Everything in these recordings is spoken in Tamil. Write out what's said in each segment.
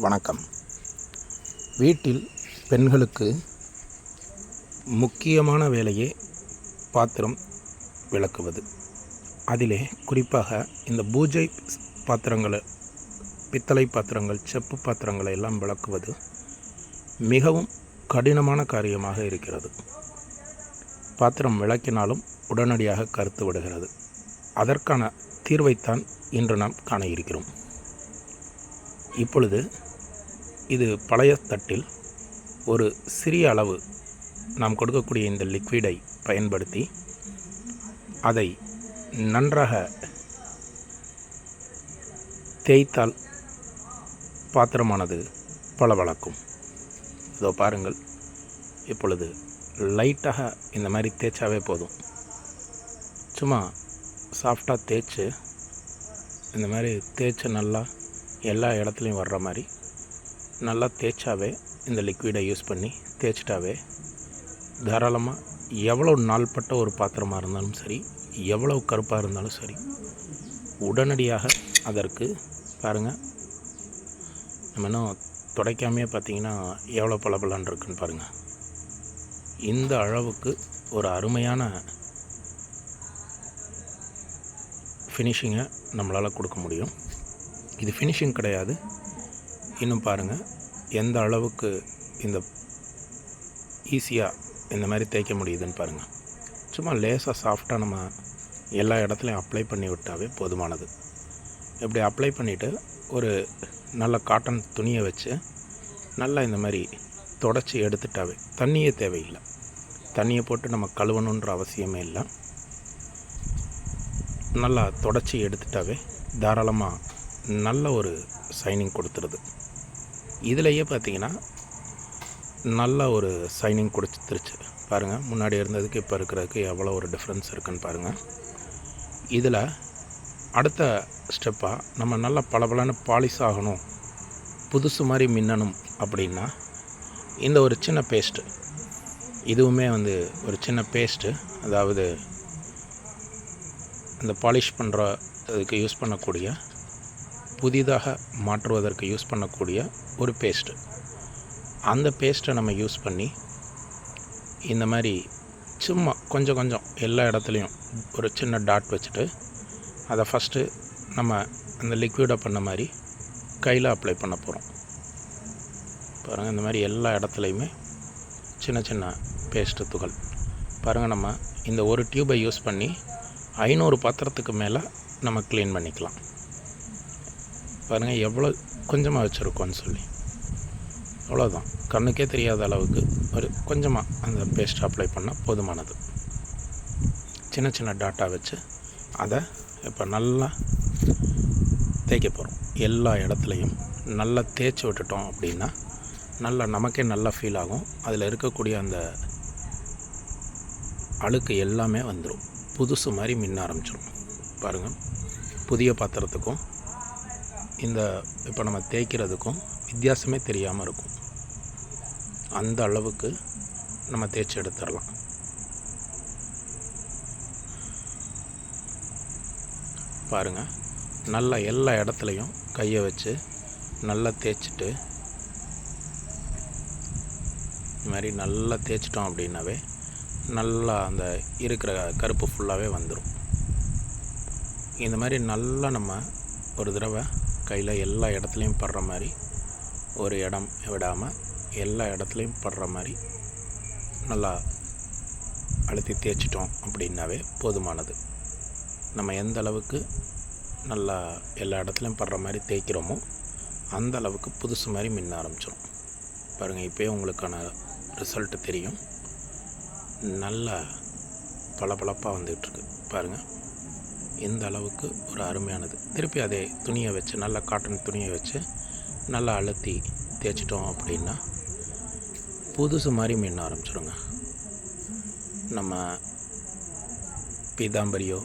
வணக்கம். வீட்டில் பெண்களுக்கு முக்கியமான வேலையே பாத்திரம் விளக்குவது. அதிலே குறிப்பாக இந்த பூஜை பாத்திரங்களை, பித்தளை பாத்திரங்கள், செப்பு பாத்திரங்களை எல்லாம் விளக்குவது மிகவும் கடினமான காரியமாக இருக்கிறது. பாத்திரம் விளக்கினாலும் உடனடியாக கருத்து விடுகிறது. அதற்கான தீர்வைத்தான் இன்று நாம் காண இருக்கிறோம். இப்பொழுது இது பழைய தட்டில் ஒரு சிறிய அளவு நாம் கொடுக்கக்கூடிய இந்த லிக்விடை பயன்படுத்தி அதை நன்றாக தேய்த்தால் பாத்திரமானது பளபளக்கும். இதோ பாருங்கள், இப்பொழுது லைட்டாக இந்த மாதிரி தேய்ச்சாவே போதும். சும்மா சாஃப்டாக தேய்ச்சி இந்த மாதிரி தேய்ச்சி நல்லா எல்லா இடத்துலையும் வர்ற மாதிரி நல்லா தேய்ச்சாவே, இந்த லிக்விடை யூஸ் பண்ணி தேய்ச்சிட்டாவே தாராளமாக எவ்வளோ நாள்பட்ட ஒரு பாத்திரமாக இருந்தாலும் சரி, எவ்வளோ கருப்பாக இருந்தாலும் சரி, உடனடியாக அதற்கு பாருங்கள், நம்ம இன்னும் துடைக்காமையே பார்த்திங்கன்னா எவ்வளோ பளபளன்னு இருக்குன்னு பாருங்கள். இந்த அளவுக்கு ஒரு அருமையான ஃபினிஷிங்கை நம்மளால் கொடுக்க முடியும். இது ஃபினிஷிங் கிடையாது. இன்னும் பாருங்கள் எந்த அளவுக்கு இந்த ஈஸியாக இந்த மாதிரி தேய்க்க முடியுதுன்னு பாருங்கள். சும்மா லேசாக சாஃப்டாக நம்ம எல்லா இடத்துலையும் அப்ளை பண்ணி விட்டாவே போதுமானது. இப்படி அப்ளை பண்ணிவிட்டு ஒரு நல்ல காட்டன் துணியை வச்சு நல்லா இந்த மாதிரி தொடச்சி எடுத்துட்டாவே, தண்ணியே தேவையில்லை. தண்ணியை போட்டு நம்ம கழுவணுன்ற அவசியமே இல்லை. நல்லா தொடச்சி எடுத்துட்டாவே தாராளமாக நல்ல ஒரு சைனிங் கொடுத்துருது. இதிலையே பார்த்திங்கன்னா நல்ல ஒரு சைனிங் கொடுத்துருச்சு பாருங்கள். முன்னாடி இருந்ததுக்கு இப்போ இருக்கிறதுக்கு எவ்வளோ ஒரு டிஃப்ரென்ஸ் இருக்குன்னு பாருங்கள். இதில் அடுத்த ஸ்டெப்பாக நம்ம நல்லா பளபளன்னு பாலிஷ் ஆகணும், புதுசு மாதிரி மின்னணும் அப்படின்னா இந்த ஒரு சின்ன பேஸ்ட்டு, இதுவுமே ஒரு சின்ன பேஸ்ட்டு, அதாவது அந்த பாலிஷ் பண்ணுறதுக்கு யூஸ் பண்ணக்கூடிய, புதிதாக மாற்றுவதற்கு யூஸ் பண்ணக்கூடிய ஒரு பேஸ்ட்டு. அந்த பேஸ்ட்டை நம்ம யூஸ் பண்ணி இந்த மாதிரி சும்மா கொஞ்சம் கொஞ்சம் எல்லா இடத்துலையும் ஒரு சின்ன டாட் வச்சுட்டு அதை ஃபஸ்ட்டு நம்ம அந்த லிக்விடை பண்ண மாதிரி கையில் அப்ளை பண்ண போகிறோம். பாருங்கள், இந்த மாதிரி எல்லா இடத்துலையுமே சின்ன சின்ன பேஸ்ட்டு துகள். பாருங்கள், நம்ம இந்த ஒரு டியூபை யூஸ் பண்ணி 500 பாத்திரத்துக்கு மேலே நம்ம க்ளீன் பண்ணிக்கலாம். பாருங்கள் எவ்வளோ கொஞ்சமாக வச்சுருக்கோன்னு சொல்லி. அவ்வளோதான், கண்ணுக்கே தெரியாத அளவுக்கு ஒரு கொஞ்சமாக அந்த பேஸ்ட் அப்ளை பண்ணால் போதுமானது. சின்ன சின்ன டாட்டா வச்சு அதை இப்போ நல்லா தேய்க்க போகிறோம். எல்லா இடத்துலையும் நல்லா தேய்ச்சி விட்டுட்டோம் அப்படின்னா நல்லா நமக்கே நல்லா ஃபீல் ஆகும். அதில் இருக்கக்கூடிய அந்த அழுக்கு எல்லாமே வந்துடும், புதுசு மாதிரி மின்ன ஆரம்பிச்சிடும். பாருங்கள், புதிய பாத்திரத்துக்கும் இந்த இப்போ நம்ம தேய்க்கிறதுக்கும் வித்தியாசமே தெரியாமல் இருக்கும். அந்த அளவுக்கு நம்ம தேய்ச்சி எடுத்துடலாம். பாருங்கள், நல்லா எல்லா இடத்துலையும் கையை வச்சு நல்லா தேய்ச்சிட்டு இந்த மாதிரி நல்லா தேய்ச்சிட்டோம் அப்படின்னாவே நல்லா அந்த இருக்கிற கருப்பு ஃபுல்லாகவே வந்துடும். இந்த மாதிரி நல்லா நம்ம ஒரு தடவை கையில் எல்லா இடத்துலையும் படுற மாதிரி, ஒரு இடம் விடாமல் எல்லா இடத்துலையும் படுற மாதிரி நல்லா அழுத்தி தேய்ச்சிட்டோம் அப்படின்னாவே போதுமானது. நம்ம எந்த அளவுக்கு நல்லா எல்லா இடத்துலையும் படுற மாதிரி தேய்க்கிறோமோ அந்த அளவுக்கு புதுசு மாதிரி மின்ன ஆரம்பிச்சிடும். பாருங்கள், இப்போயே உங்களுக்கான ரிசல்ட்டு தெரியும். நல்லா பளபளப்பாக வந்துகிட்ருக்கு பாருங்கள். எந்த அளவுக்கு ஒரு அருமையானது. திருப்பி அதே துணியை வச்சு, நல்லா காட்டன் துணியை வச்சு நல்லா அழுத்தி தேய்ச்சிட்டோம் அப்படின்னா புதுசு மாதிரி மின்ன ஆரம்பிச்சிடுங்க. நம்ம பீதாம்பரியோ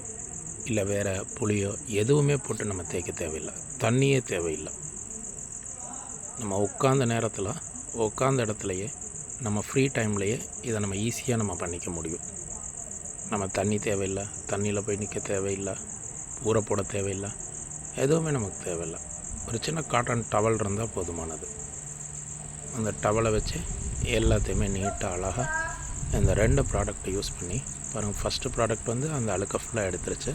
இல்லை வேறு புளியோ எதுவுமே போட்டு நம்ம தேய்க்க தேவையில்லை, தண்ணியே தேவையில்லை. நம்ம உட்காந்த இடத்துலையே நம்ம ஃப்ரீ டைம்லையே இதை நம்ம ஈஸியாக நம்ம பண்ணிக்க முடியும். நம்ம தண்ணி தேவையில்லை, தண்ணியில் போய் நிற்க தேவையில்லை, ஊற போட தேவையில்லை, எதுவுமே நமக்கு தேவையில்லை. ஒரு சின்ன காட்டன் டவல் இருந்தால் போதுமானது. அந்த டவலை வச்சு எல்லாத்தையுமே நீட்டாக அழகாக இந்த 2 ப்ராடக்ட்டை யூஸ் பண்ணி பாருங்கள். ஃபஸ்ட்டு ப்ராடக்ட் வந்து அந்த அழுக்கை ஃபுல்லாக எடுத்துருச்சு.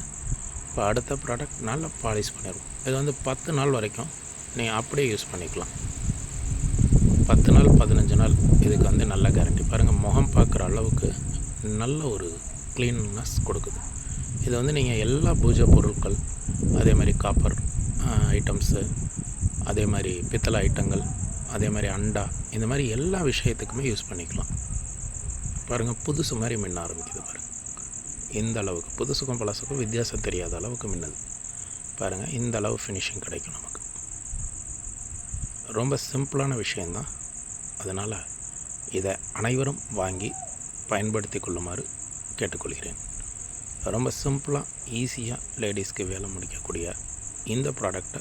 இப்போ அடுத்த ப்ராடக்ட் நல்லா பாலிஷ் பண்ணிடுவோம். இது வந்து 10 நாள் வரைக்கும் நீங்கள் அப்படியே யூஸ் பண்ணிக்கலாம். 10 நாள் 15 நாள் இதுக்கு வந்து நல்ல கேரண்டி. பாருங்கள், முகம் பார்க்குற அளவுக்கு நல்ல ஒரு க்ளீன்னஸ் கொடுக்குது. இது வந்து நீங்கள் எல்லா பூஜை பொருட்கள், அதே மாதிரி காப்பர் ஐட்டம்ஸு, அதே மாதிரி பித்தளை ஐட்டங்கள், அதே மாதிரி அண்டா, இந்த மாதிரி எல்லா விஷயத்துக்குமே யூஸ் பண்ணிக்கலாம். பாருங்கள், புதுசு மாதிரி மின்ன ஆரம்பிக்குது. பாருங்கள், இந்த அளவுக்கு புதுசுக்கும் பழசுக்கும் வித்தியாசம் தெரியாத அளவுக்கு மின்னுது. பாருங்கள், இந்த அளவு ஃபினிஷிங் கிடைக்கும் நமக்கு. ரொம்ப சிம்பிளான விஷயந்தான். அதனால் இதை அனைவரும் வாங்கி பயன்படுத்தி கொள்ளுமாறு கேட்டுக்கொள்கிறேன். ரொம்ப சிம்பிளாக ஈஸியாக லேடிஸ்க்கு வேலை முடிக்கக்கூடிய இந்த ப்ராடக்டை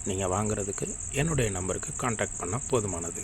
நீங்கள் வாங்குறதுக்கு என்னுடைய நம்பருக்கு கான்டாக்ட் பண்ணால் போதுமானது.